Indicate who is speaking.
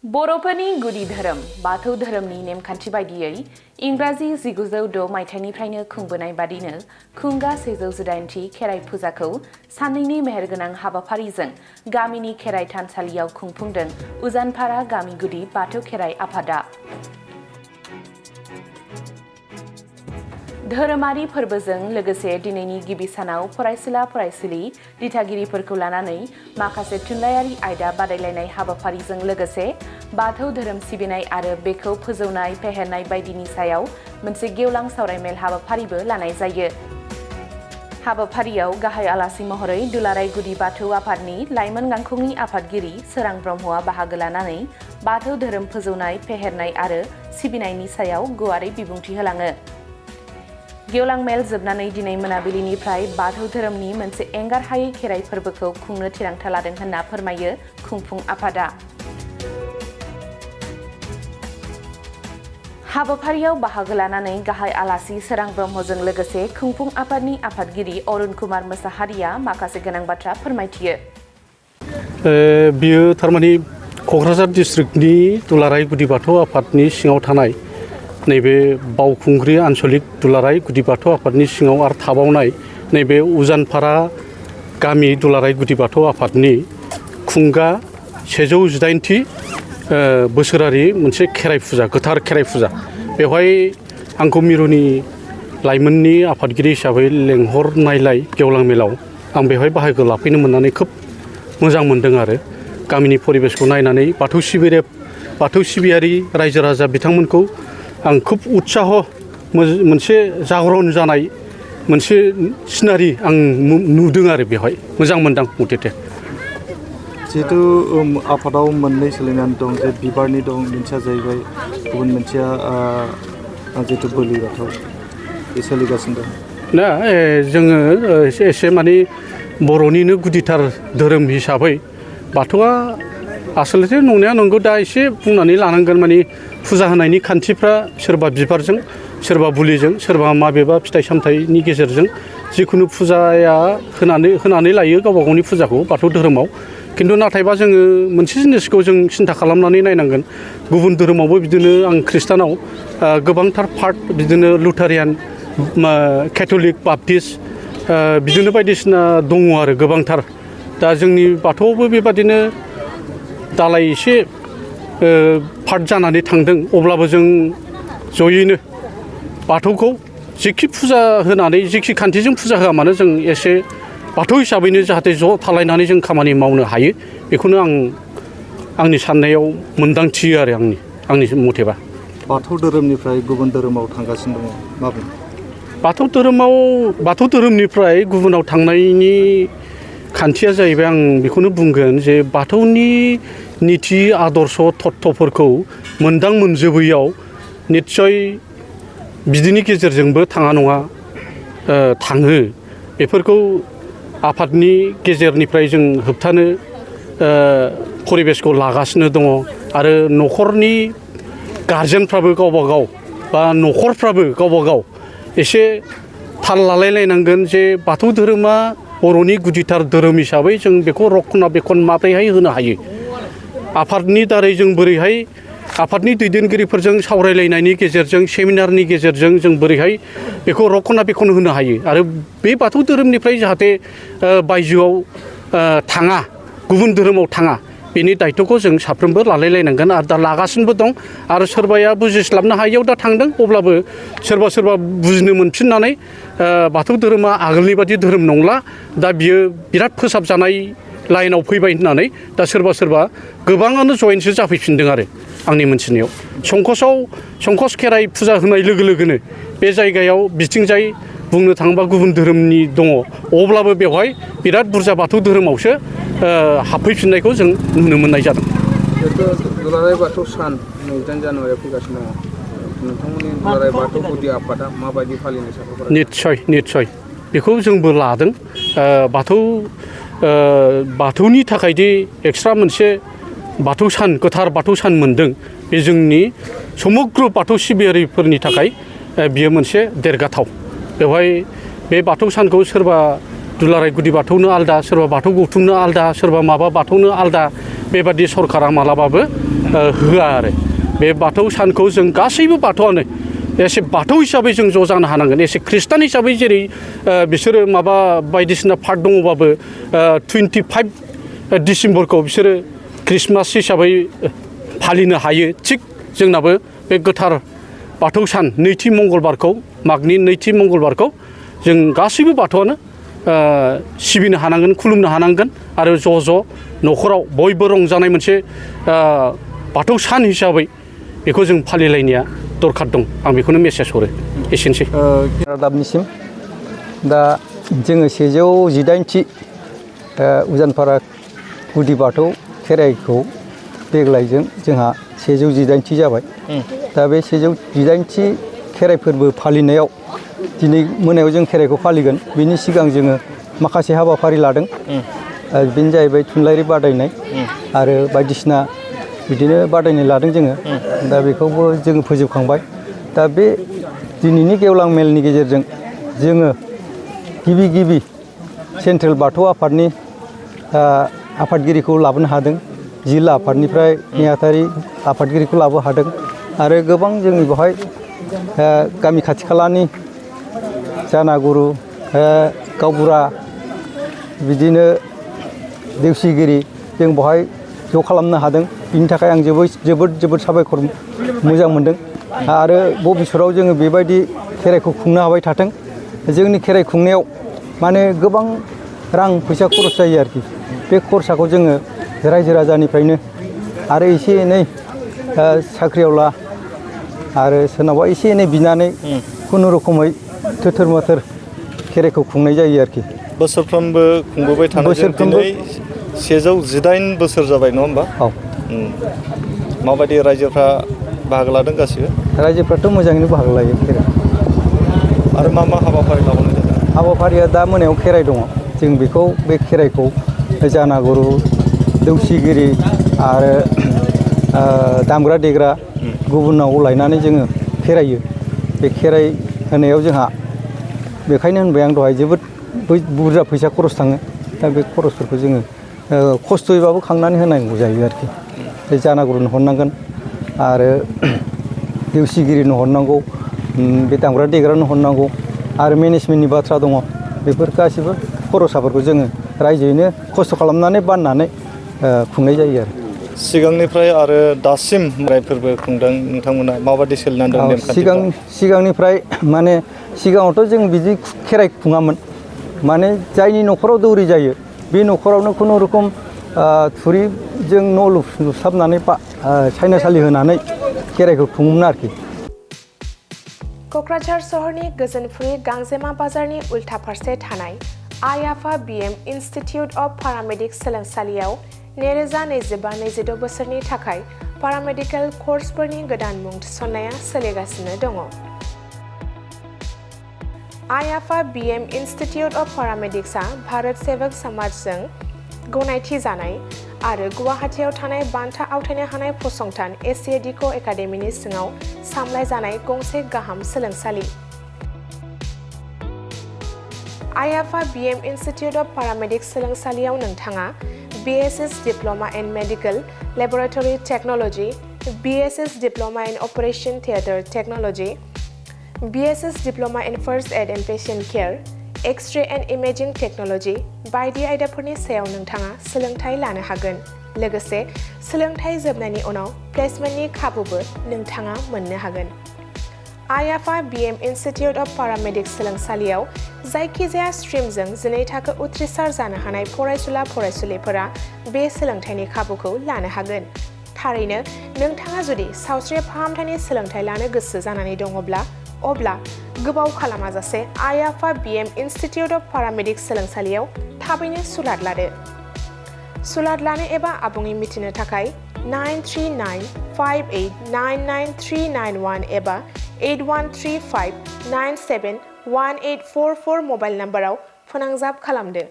Speaker 1: बर'फोरनि गुदि धोरोम बाथौ धोरोमनि नेमखान्थि बायदियै इंराजि 1906 मायथाइनिफ्रायनो खुंबोनाय बादिनो खुंगा 118थि खेराइ फुजाखौ साननैनि मेहेरगोनां हाबाफारिजों गामिनि खेराइ थानसालियाव खुंफुंदों उजानफारा गामि गुदि बाथौ खेराइ आफादा। धोरोमारि फोरबोजों लोगोसे दिनैनि गिबि सानाव फरायसुला फरायसुलि दिथागिरिफोरखौ लानानै माखासे थुनलाइयारि आयदा बादायलायनाय हाबाफारिजों लोगोसे बाथौ धोरोम सिबिनाय आरो बेखौ फोजौनाय फेहेरनाय बायदिनि सायाव मोनसे गेवलां सावरायमेल हाबाफारिबो लानाय जायो। हाबाफारियाव गाहाय आलासि महरै दुलाराय गुदि बाथौ आफादनि लाइमोन गांखंनि आफादगिरि सोरां ब्रह्मआ बाहागो लानानै बाथौ धोरोम फोजौनाय फेहेरनाय आरो सिबिनायनि सायाव गुवारै बिबुंथि होलाङो। गेवलां मेल जोबनानै दिनै मोनाबिलिनिफ्राय बाथौ धोरोमनि मोनसे एंगारहायै खेराइ फोरबोखौ खुंनो थिरांथा लादों होनना फोरमायो खुंफुं आफादा। हाबाफारियाव बाहागो लानानै गाहाय आलासि सोरां ब्रह्मजों लोगोसे खुंफुं आफादनि आफादगिरि अरुण कुमार मोसाहारिया माखासे गोनां बाथ्रा फोरमायथियो।
Speaker 2: बियो थारमाने क'क्राझार डिस्ट्रिक्टनि दुलाराय गुदि बाथौ आफादनि सिङाव थानाय नैबे बावखुंग्रि आन्सलिक दुलाराय गुदि बाथौ आफादनि सिङाव आरो थाबावनाय नैबे उजानफारा गामि दुलाराय गुदि बाथौ आफादनि खुंगा 118थि बोसोरारि मोनसे खेराइ फुजा गोथार खेराइ फुजा। बेवहाय आंखौ मिरुनि लाइमोननि आफादगिरि हिसाबै लेंहरनायलाय गेवलां मेलाव आं बेवहाय बाहागो लाफैनो मोननानै खोब मोजां मोनदों आरो गामिनि परिबेसखौ नायनानै बाथौ सिबियारि रायजो राजा बिथांमोनखौ आं खोब उत्साह मोनसे जागरण जानाय मोनसे सिनारि आं नुदों आरो बेवहाय मोजां मोनदों मथेथे।
Speaker 3: जिहेतु आफादाव मोननै सोलिनानै दं जे बिबारनि दं मोनसेया जाहैबाय गुबुन मोनसेया जिहेतु बोलि बाथौ बे सोलिगासिनो दं
Speaker 2: ना जोङो एसे माने बर'निनो गुदिथार धोरोम हिसाबै बाथौआ आसलथे नंनाया नंगौ दा एसे बुंनानै लानांगोन माने फुजा होनायनि खान्थिफ्रा सोरबा बिबारजों सोरबा बुलिजों सोरबा माबेबा फिथाइ सामथाइनि गेजेरजों जिखुनु फुजाया होनानै लायो गावबा गावनि फुजाखौ बाथौ धोरोमाव। खिन्थु नाथायबा जोङो मोनसे जिनिसखौ जों सिन्था खालामनानै नायनांगोन गुबुन धोरोमावबो बिदिनो आं खृष्टानाव गोबांथार पार्ट बिदिनो लुथारियान केथलिक बाप्टिस्ट बिदिनो बायदिसिना दङ आरो गोबांथार। दा जोंनि बाथौआवबो बेबादिनो दालाय एसे पार्ट जानानै थांदों अब्लाबो जों जयैनो बाथौखौ जिखि फुजा होनानै जिखि खान्थिजों फुजा होआ मानो जों एसे बाथौ हिसाबैनो जाहाथे ज' थालायनानै जों खामानि मावनो हायो बेखौनो आंनि साननायाव मोनदांथियो आरो आंनि मथेबा।
Speaker 3: बाथौ धोरोमनिफ्राय गुबुन धोरोमाव थांगासिनो दङ मा बुङो?
Speaker 2: बाथौ धोरोमनिफ्राय गुबुनाव थांनायनि खान्थिया जाहैबाय आं बेखौनो बुंगोन जे बाथौनि निथि आदर्श तत्वफोरखौ मोनजोबैयाव निस्सय बिदिनि गेजेरजोंबो थाङा नङा थाङो। बेफोरखौ आफादनि गेजेरनिफ्राय जों होबथानो परिबेसखौ लागासिनो दङ आरो न'खरनि गारजेनफ्राबो गावबा गाव बा न'खरफ्राबो गावबा गाव एसे थाल लालायलायनांगोन जे बाथौ धोरोमा बर'नि गुदिथार धोरोम हिसाबै जों बेखौ रक्षनाबेक्षन माब्रैहाय होनो हायो। आफादनि दारै जों बोरैहाय आफादनि दैदेनगिरिफोरजों सावरायलायनायनि गेजेरजों सेमिनारनि गेजेरजों जों बोरैहाय बेखौ रक्षनाबेक्षन होनो हायो आरो बे बाथौ धोरोमनिफ्राय जाहाथे बायजोआव थाङा गुबुन धोरोमाव थाङा बेनि दायथ'खौ जों साफ्रोमबो लालायलायनांगोन आरो दा लागासिनोबो दं आरो सोरबाया बुजिस्लाबनो हायैयाव दा थांदों अब्लाबो सोरबा बुजिनो मोनफिननानै बाथौ धोरोमा आगोलनि बादि धोरोम नंला दा बियो बिराद फोसाबजानाय लाइनाव फैबाय होननानै दा सोरबा गोबाङानो जयेनसो जाफैफिनदों आरो आंनि मोनथिनायाव। संकस खेराइ फुजा होनाय लोगो लोगोनो बे जायगायाव बिथिंजाय बुंनो थाङोबा गुबुन धोरोमनि दङ अब्लाबो बेवहाय बिराद बुरजा बाथौ धोरोमावसो हाबफैफिननायखौ जों नुनो मोननाय जादों।
Speaker 4: दुलाराय बाथौ सान 9 जानुवारियाव फैगासिनो दङ नोंथांमोननि दुलाराय बाथौ गुदि आफादा माबायदि फालिनो सानदों?
Speaker 2: निस्सय बेखौ जोंबो लादों। बाथौनि थाखायदि एक्सट्रा मोनसे बाथौ सान गोथार बाथौ सान मोनदों बे जोंनि समग्र बाथौ सिबियारिफोरनि थाखाय बियो मोनसे देरगाथाव। बेवहाय बे बाथौ सानखौ सोरबा दुलाराय गुदि बाथौनो आलदा सोरबा बाथौ गौथुमनो आलदा सोरबा माबा बाथौनो आलदा बेबादि सरकारा मालाबाबो होआ आरो बे बाथौ सानखौ जों गासैबो बाथौआनो एसे बाथौ हिसाबै जों ज' जानो हानांगोन एसे खृष्टान हिसाबै जेरै बिसोरो माबा बायदिसिना पार्ट दङबाबो 25 डिसेम्बरखौ बिसोरो ख्रिस्टमास हिसाबै फालिनो हायो थिग जोंनाबो बे गोथार बाथौ सान नैथि मंगलबारखौ मागनि नैथि मंगलबारखौ जों गासैबो बाथौआनो सिबिनो हानांगोन खुलुमनो हानांगोन आरो ज' ज' न'खराव बयबो रंजानाय मोनसे बाथौ सान हिसाबै बेखौ जों फालिलायनाया दरखार दं आं बेखौनो मेसेज हरो एसेनोसै
Speaker 5: रादाबनिसिम दा जोङो 118थि उजानफारा गुदि बाथौ खेराइखौ देग्लायजों जोंहा 118थि जाबाय दा बे 118थि खेराइ फोरबो फालिनायाव दिनै मोनायाव जों खेराइखौ फालिगोन बिनि सिगां जोङो माखासे हाबाफारि लादों बेनो जाहैबाय थुनलाइयारि बादायनाय आरो बायदिसिना बिदिनो बादायनाय लादों जोङो दा बेखौबो जोङो फोजोबखांबाय दा बे दिनैनि गेवलां मेलनि गेजेरजों जोङो गिबि सेन्ट्रेल बाथौ आफादनि आफादगिरिखौ लाबोनो हादों जिल्ला आफादनिफ्राय नेहाथारि आफादगिरिखौ लाबोनो हादों आरो गोबां जोंनि बेवहाय गामि खाथि खालानि जानागुरु गावबुरा बिदिनो देवसिगिरि जों बेवहाय ज' खालामनो हादों बिनि थाखाय आं जोबोद साबायखर मोजां मोनदों आरो भबिष्यतआव जोङो बेबायदि खेराइखौ खुंनो हाबाय थाथों जोंनि खेराइ खुंनायाव माने गोबां रां फैसा खरस जायो आरोखि बे खरसाखौ जोङो रायजो राजानिफ्रायनो आरो एसे एनै साख्रिआवला आरो सोरनावबा एसे एनै बिनानै खुनुरुखुमै थोथोर माथोर खेराइखौ खुंनाय जायो आरोखि
Speaker 3: बोसोरफ्रोमबो खुंबोबाय थानाय दिनै 118 बोसोर जाबाय नङा होमबा
Speaker 5: औ
Speaker 3: माबायदि रायजोफ्रा बाहागो लादों गासिबो
Speaker 5: रायजोफ्राथ' मोजाङैनो बाहागो लायो खेराइ
Speaker 3: आरो मा हाबाफारि लाबावनाय जादों
Speaker 5: हाबाफारिया दा मोनायाव खेराइ दङ जों बेखौ बे खेराइखौ जानागुरु दौसिगिरि आरो दामग्रा देग्रा गुबुनाव लायनानै जोङो खेरायो बे खेराइ होनायाव जोंहा बेखायनो होनबाय आं दहाय जोबोद बुरजा फैसा खरस थाङो दा बे खरसफोरखौ जोङो खस्थ'यैबाबो खांनानै होनांगौ जायो आरोखि जानागुरुनो हरनांगोन आरो देवसिगिरिनो हरनांगौ बे दामग्रा देग्रानो हरनांगौ आरो मेनेजमेन्टनि बाथ्रा दङ बेफोर गासैबो खरसाफोरखौ जोङो रायजोयैनो खस्थ' खालामनानै बाननानै खुंनाय जायो आरो
Speaker 3: सिगांनिफ्राय आरो दासिम खेराइ फोरबो खुंदों नोंथांमोना माबायदि सोलिनानै दं नेमखान्थिफ्रा
Speaker 5: सिगांनिफ्राय माने सिगाङावथ' जों बिदि खेराइ खुङामोन माने जायनि न'खराव दौरि जायो बे न'खरावनो खुनुरुखुम थुरिजों न' लुसाबनानै सायनासालि होनानै खेराइखौ खुङोमोन आरोखि
Speaker 1: क'क्राझार सहरनि गोजोनफुरि गांजेमा बाजारनि उल्था फारसे थानाय आइ आफा BM इन्स्टिटिउट अफ पारामेडिक्स सोलोंसालियाव 2025-26 बोसोरनि थाखाय पारामेडिकेल कर्सफोरनि गोदान मुं थिसननाया सोलिगासिनो दङ। आइ आफा BM इन्स्टिटिउट अफ पारामेडिक्सआ भारत सेवक समाजजों गनायथि जानाय आरो गुवाहाटीआव थानाय बान्था आवथायनो हानाय फसंथान ACADICO एकाडेमिनि सिङाव सामलायजानाय गंसे गाहाम सोलोंसालि। आइ आफा BM इन्स्टिटिउट अफ पारामेडिक्स सोलोंसालियाव नोंथाङा BSS diploma in medical laboratory technology, BSS diploma in operation theatre technology, BSS diploma in first aid and patient care, x-ray and imaging technology बायदि आयदाफोरनि सायाव नोंथाङा सोलोंथाइ लानो हागोन। लोगोसे सोलोंथाइ जोबनायनि उनाव प्लेसमेन्टनि खाबुबो नोंथाङा मोननो हागोन। आइ आफा BM इन्स्टिटिउट अफ पारामेडिक्स सोलोंसालियाव जायखिजाया स्ट्रिमजों 12 थाखो उथ्रिसार जानो हानाय फरायसुला-फरायसुलिफोरा बे सोलोंथाइनि खाबुखौ लानो हागोन। थारैनो नोंथाङा जुदि सावस्रि फाहामथायनि सोलोंथाइ लानो गोसो जानानै दङब्ला अब्ला गोबाव खालामाजासे आइ आफा BM इन्स्टिटिउट अफ पारामेडिक्स सोलोंसालियाव थाबैनो सुलाद लादो। सुलाद लानो एबा आबुङै मिथिनो थाखाय 9395899391 एबा 8135971844 मबाइल नाम्बाराव फोनांजाब खालामदो।